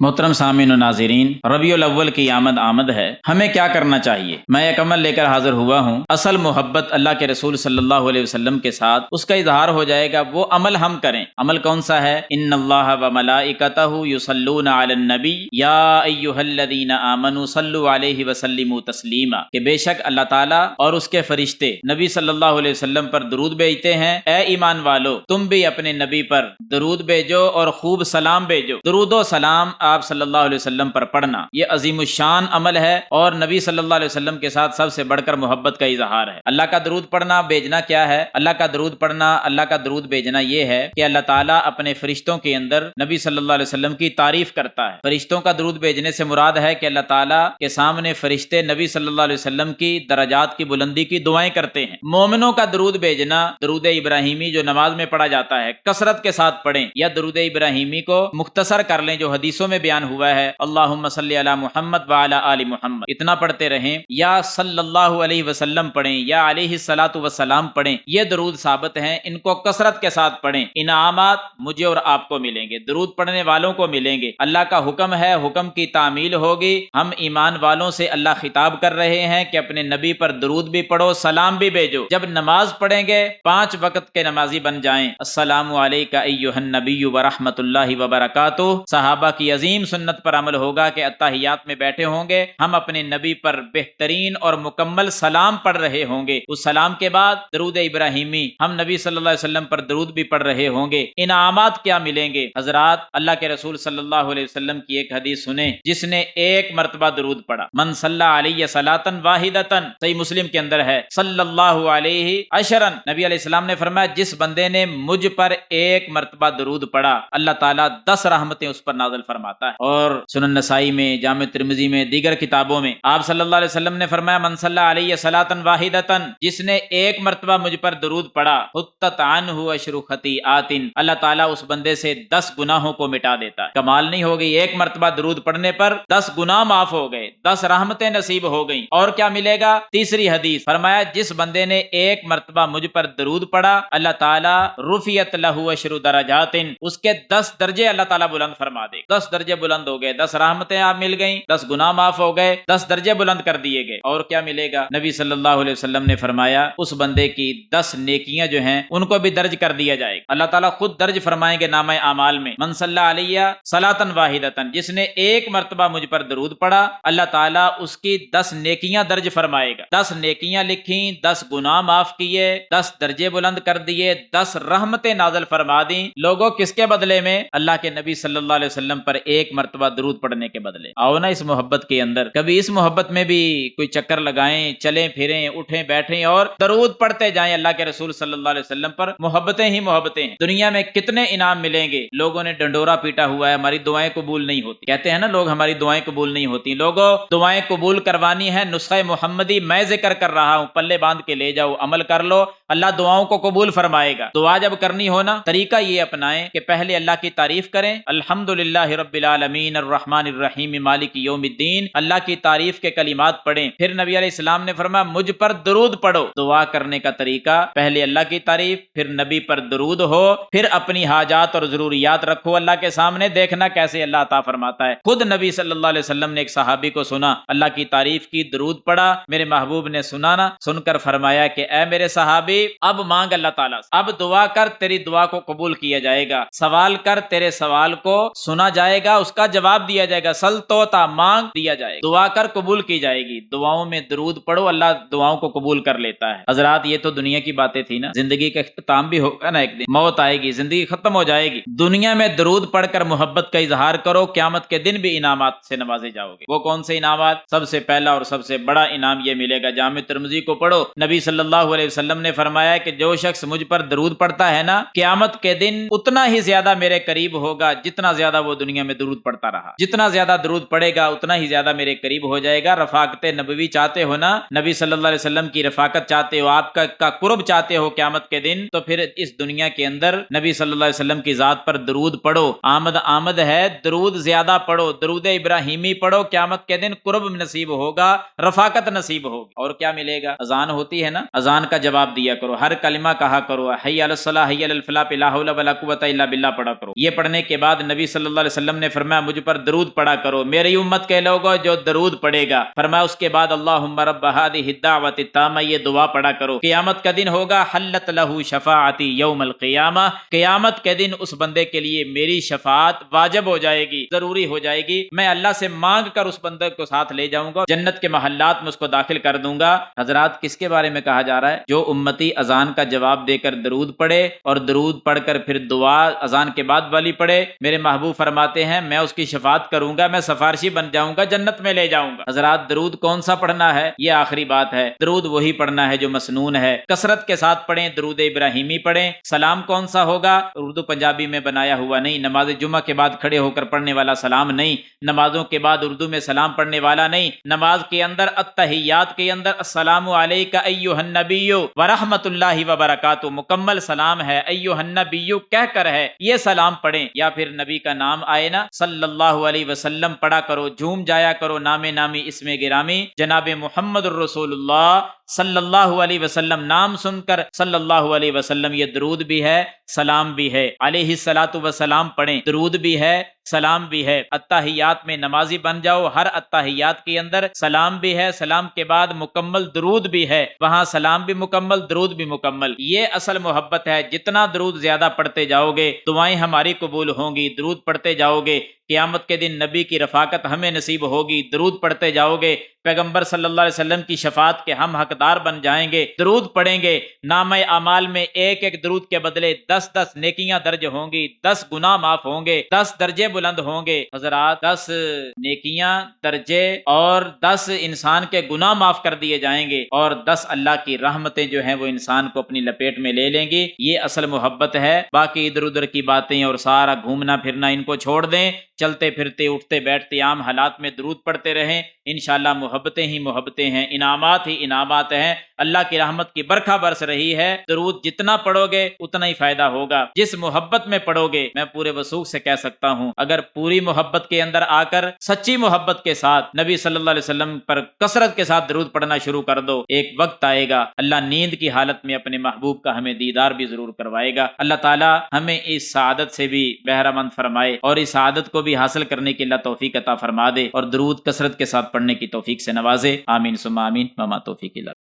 محترم سامعین و ناظرین، ربیع الاول کی آمد ہے۔ ہمیں کیا کرنا چاہیے؟ میں ایک عمل لے کر حاضر ہوا ہوں۔ اصل محبت اللہ کے رسول صلی اللہ علیہ وسلم کے ساتھ اس کا اظہار ہو جائے گا، وہ عمل ہم کریں۔ عمل کون سا ہے؟ ان اللہ و ملائکتہ یصلون علی النبی یا ایھا الذین آمنوا صلوا علیہ وسلموا تسلیما، کہ بے شک اللہ تعالیٰ اور اس کے فرشتے نبی صلی اللہ علیہ وسلم پر درود بھیجتے ہیں۔ اے ایمان والو، تم بھی اپنے نبی پر درود بھیجو اور خوب سلام بھیجو۔ درود و سلام آپ صلی اللہ علیہ وسلم پر پڑھنا یہ عظیم الشان عمل ہے، اور نبی صلی اللہ علیہ وسلم کے ساتھ سب سے بڑھ کر محبت کا اظہار ہے۔ اللہ کا درود پڑھنا بھیجنا کیا ہے؟ اللہ کا درود پڑھنا، اللہ کا درود بھیجنا یہ ہے کہ اللہ تعالیٰ اپنے فرشتوں کے اندر نبی صلی اللہ علیہ وسلم کی تعریف کرتا ہے۔ فرشتوں کا درود بھیجنے سے مراد ہے کہ اللہ تعالیٰ کے سامنے فرشتے نبی صلی اللہ علیہ وسلم کی درجات کی بلندی کی دعائیں کرتے ہیں۔ مومنوں کا درود بھیجنا، درود ابراہیمی جو نماز میں پڑھا جاتا ہے، کثرت کے ساتھ پڑھیں، یا درود ابراہیمی کو مختصر کر لیں جو حدیثوں میں بیان ہوا ہے، اللہم صلی علی محمد وعلی آل محمد، اتنا پڑھتے رہیں، یا صلی اللہ علیہ وسلم پڑھیں، یا علیہ الصلاۃ والسلام پڑھیں۔ یہ درود ثابت ہیں، ان کو کثرت کے ساتھ پڑھیں۔ انعامات مجھے اور آپ کو ملیں گے، درود پڑھنے والوں کو ملیں گے۔ اللہ کا حکم ہے، حکم کی تعمیل ہوگی۔ ہم ایمان والوں سے اللہ خطاب کر رہے ہیں کہ اپنے نبی پر درود بھی پڑھو، سلام بھی بھیجو۔ جب نماز پڑھیں گے 5 وقت کے نمازی بن جائیں۔ السلام علیک ایھا النبی ورحمۃ اللہ وبرکاتہ۔ صحابہ کی عظیم سنت پر عمل ہوگا کہ اتحیات میں بیٹھے ہوں گے، ہم اپنے نبی پر بہترین اور مکمل سلام پڑھ رہے ہوں گے۔ اس سلام کے بعد درود ابراہیمی، ہم نبی صلی اللہ علیہ وسلم پر درود بھی پڑھ رہے ہوں گے۔ انعامات کیا ملیں گے؟ حضرات، اللہ کے رسول صلی اللہ علیہ وسلم کی ایک حدیث سنیں، جس نے ایک مرتبہ درود پڑھا، من صلی علیہ صلاۃ واحدۃ، صحیح مسلم کے اندر ہے، صلی اللہ علیہ عشرا، نبی علیہ السلام نے فرمایا جس بندے نے مجھ پر ایک مرتبہ درود پڑھا، اللہ تعالیٰ 10 رحمتیں اس پر نازل فرماتا ہے۔ اور سنن نسائی میں، جامع ترمذی میں، دیگر کتابوں میں آپ صلی اللہ علیہ وسلم نے فرمایا من صلی علیہ صلاۃ واحدۃ، جس نے ایک مرتبہ مجھ پر درود پڑھا، حطت عنہ عشر خطیئات، اللہ تعالیٰ اس بندے سے 10 گناہوں کو مٹا دیتا ہے۔ کمال نہیں ہو گئی؟ ایک مرتبہ درود پڑھنے پر 10 گناہ معاف ہو گئے، 10 رحمتیں نصیب ہو گئیں۔ اور کیا ملے گا؟ تیسری حدیث فرمایا جس بندے نے ایک مرتبہ مجھ پر درود پڑھا، اللہ تعالیٰ رفعت لہ عشر درجات، اس کے 10 درجے اللہ تعالیٰ بلند فرما دے۔ 10 درجے بلند ہو گئے، 10 رحمتیں آپ مل گئیں، 10 گناہ معاف ہو گئے، 10 درجے بلند کر دیے گئے۔ اور کیا ملے گا؟ نبی صلی اللہ علیہ وسلم نے فرمایا اس بندے کی 10 نیکیاں جو ہیں ان کو بھی درج کر دیا جائے گا۔ اللہ تعالیٰ خود درج فرمائیں گے نامہ اعمال میں، من صلی علیہ صلاۃ واحدۃ، جس نے ایک مرتبہ مجھ پر درود پڑھا، اللہ تعالیٰ اس کی 10 نیکیاں درج فرمائے گا۔ 10 نیکیاں لکھیں، 10 گناہ معاف کیے، 10 درجے بلند کر دیے، 10 رحمتیں نازل فرما دیں۔ لوگوں کس کے بدلے میں؟ اللہ کے نبی صلی اللہ علیہ وسلم پر ایک مرتبہ درود پڑھنے کے بدلے۔ آؤ نا اس محبت کے اندر، کبھی اس محبت میں بھی کوئی چکر لگائیں، چلیں پھریں، اٹھیں بیٹھیں اور درود پڑھتے جائیں اللہ کے رسول صلی اللہ علیہ وسلم پر۔ محبتیں ہی محبتیں ہیں۔ دنیا میں کتنے انعام ملیں گے؟ لوگوں نے ڈنڈورا پیٹا ہوا ہے، ہماری دعائیں قبول نہیں ہوتی، کہتے ہیں نا لوگ ہماری دعائیں قبول نہیں ہوتی۔ لوگوں، دعائیں قبول کروانی ہے، نسخہ محمدی میں ذکر کر رہا ہوں، پلے باندھ کے لے جاؤ، عمل کر لو، اللہ دعاؤں کو قبول فرمائے گا۔ دعا جب کرنی ہو نا، طریقہ یہ اپنائیں کہ پہلے اللہ کی تعریف کریں، الحمدللہ رب العالمین الرحمن الرحیم مالک یوم الدین، اللہ کی تعریف کے کلمات پڑھیں۔ پھر نبی علیہ السلام نے فرمایا مجھ پر درود پڑھو۔ دعا کرنے کا طریقہ، پہلے اللہ کی تعریف، پھر نبی پر درود ہو، پھر اپنی حاجات اور ضروریات رکھو اللہ کے سامنے، دیکھنا کیسے اللہ عطا فرماتا ہے۔ خود نبی صلی اللہ علیہ وسلم نے ایک صحابی کو سنا، اللہ کی تعریف کی، درود پڑھا، میرے محبوب نے سنا نا، سن کر فرمایا کہ اے میرے صحابی، اب مانگ اللہ تعالیٰ سے، اب دعا کر، تیری دعا کو قبول کیا جائے گا، سوال کر، تیرے سوال کو سنا جائے گا، اس کا جواب دیا جائے گا، سل توتا، مانگ دیا جائے گا، دعا کر قبول کی جائے گی۔ دعاؤں میں درود پڑھو، اللہ دعاؤں کو قبول کر لیتا ہے۔ حضرات، یہ تو دنیا کی باتیں تھی نا، زندگی کا اختتام بھی ہوگا نا، ایک دن موت آئے گی، زندگی ختم ہو جائے گی۔ دنیا میں درود پڑھ کر محبت کا اظہار کرو، قیامت کے دن بھی انعامات سے نوازے جاؤ گے۔ وہ کون سے انعامات؟ سب سے پہلا اور سب سے بڑا انعام یہ ملے گا، جامع ترمذی کو پڑھو، نبی صلی اللہ علیہ وسلم نے فرمایا کہ جو شخص مجھ پر درود پڑھتا ہے نا، قیامت کے دن اتنا ہی زیادہ میرے قریب ہوگا جتنا زیادہ وہ دنیا میں درود پڑھتا رہا۔ جتنا زیادہ درود پڑھے گا اتنا ہی زیادہ میرے قریب ہو جائے گا۔ رفاقت نبوی چاہتے ہو نا، نبی صلی اللہ علیہ وسلم کی رفاقت چاہتے ہو، آپ کا قرب چاہتے ہو قیامت کے دن، تو پھر اس دنیا کے اندر نبی صلی اللہ علیہ وسلم کی ذات پر درود پڑھو۔ آمد ہے، درود زیادہ پڑھو، درود ابراہیمی پڑھو، قیامت کے دن قرب نصیب ہوگا، رفاقت نصیب ہوگی۔ اور کیا ملے گا؟ اذان ہوتی ہے نا، اذان کا جواب دیا کرو، ہر کلمہ کہا کرو، حی علی الصلاۃ حی علی الفلاح لا حول ولا قوۃ الا باللہ پڑھا کرو۔ یہ پڑھنے کے بعد نبی صلی اللہ علیہ وسلم نے فرمایا مجھ پر درود پڑا کرو، میری امت کے لوگوں جو درود پڑے گا، فرمایا اس کے بعد اللہم رب هذه الدعوۃ التامہ، یہ دعا پڑا کرو، قیامت کا دن ہوگا، حلت لہ شفاعتی یوم القیامہ، قیامت کے دن اس بندے کے لیے میری شفاعت واجب ہو جائے گی، ضروری ہو جائے گی، میں اللہ سے مانگ کر اس بندے کو ساتھ لے جاؤں گا، جنت کے محلات میں اس کو داخل کر دوں گا۔ حضرات کس کے بارے میں کہا جا رہا ہے؟ جو امتی اذان کا جواب دے کر درود پڑھے اور درود پڑھ کر پھر دعا اذان کے بعد والی پڑھے، میرے محبوب فرماتے ہیں میں اس کی شفاعت کروں گا، میں سفارشی بن جاؤں گا، جنت میں لے جاؤں گا۔ حضرات درود کون سا پڑھنا ہے؟ یہ آخری بات ہے، درود وہی پڑھنا ہے جو مسنون ہے، کثرت کے ساتھ پڑھیں، درود ابراہیمی پڑھیں۔ سلام کون سا ہوگا؟ اردو پنجابی میں بنایا ہوا نہیں، نماز جمعہ کے بعد کھڑے ہو کر پڑھنے والا سلام نہیں، نمازوں کے بعد اردو میں سلام پڑھنے والا نہیں، نماز کے اندر التحیات کے اندر السلام علیک ایھا النبی ورحمۃ اللہ وبرکاتہ مکمل سلام ہے، ایھا النبی کہہ کر ہے، یہ سلام پڑھیں، یا پھر نبی کا نام آئے نا صلی اللہ علیہ وسلم پڑھا کرو، جھوم جایا کرو، نام نامی اسم گرامی جناب محمد الرسول اللہ صلی اللہ علیہ وسلم، نام سن کر صلی اللہ علیہ وسلم، یہ درود بھی ہے سلام بھی ہے، علیہ الصلاۃ والسلام پڑھیں، درود بھی ہے سلام بھی ہے۔ التحیات میں نمازی بن جاؤ، ہر التحیات کے اندر سلام بھی ہے، سلام کے بعد مکمل درود بھی ہے، وہاں سلام بھی مکمل درود بھی مکمل، یہ اصل محبت ہے۔ جتنا درود زیادہ پڑھتے جاؤ گے دعائیں ہماری قبول ہوں گی، درود پڑھتے جاؤ گے، قیامت کے دن نبی کی رفاقت ہمیں نصیب ہوگی، درود پڑھتے جاؤ گے، پیغمبر صلی اللہ علیہ وسلم کی شفاعت کے ہم حقدار بن جائیں گے، درود پڑھیں گے، نامہ اعمال میں ایک ایک درود کے بدلے 10 نیکیاں درج ہوں گی، 10 گناہ معاف ہوں گے، 10 درجے بلند ہوں گے۔ حضرات 10 نیکیاں درجے اور 10 انسان کے گناہ معاف کر دیے جائیں گے، اور 10 اللہ کی رحمتیں جو ہیں وہ انسان کو اپنی لپیٹ میں لے لیں گی، یہ اصل محبت ہے۔ باقی ادھر ادھر کی باتیں اور سارا گھومنا پھرنا ان کو چھوڑ دیں، چلتے پھرتے اٹھتے بیٹھتے عام حالات میں درود پڑھتے رہیں، انشاءاللہ محبتیں ہی محبتیں ہیں، انعامات ہی انعامات ہیں، اللہ کی رحمت کی برکھا برس رہی ہے۔ درود جتنا پڑھو گے اتنا ہی فائدہ ہوگا، جس محبت میں پڑھو گے، میں پورے وثوق سے کہہ سکتا ہوں اگر پوری محبت کے اندر آ کر سچی محبت کے ساتھ نبی صلی اللہ علیہ وسلم پر کثرت کے ساتھ درود پڑھنا شروع کر دو، ایک وقت آئے گا اللہ نیند کی حالت میں اپنے محبوب کا ہمیں دیدار بھی ضرور کروائے گا۔ اللہ تعالی ہمیں اس سعادت سے بھی بہرہ مند فرمائے اور اس سعادت کو بھی حاصل کرنے کی اللہ توفیق عطا فرما دے، اور درود کثرت کے ساتھ پڑھنے کی توفیق سے نوازے، آمین ثم آمین، وما توفیق الا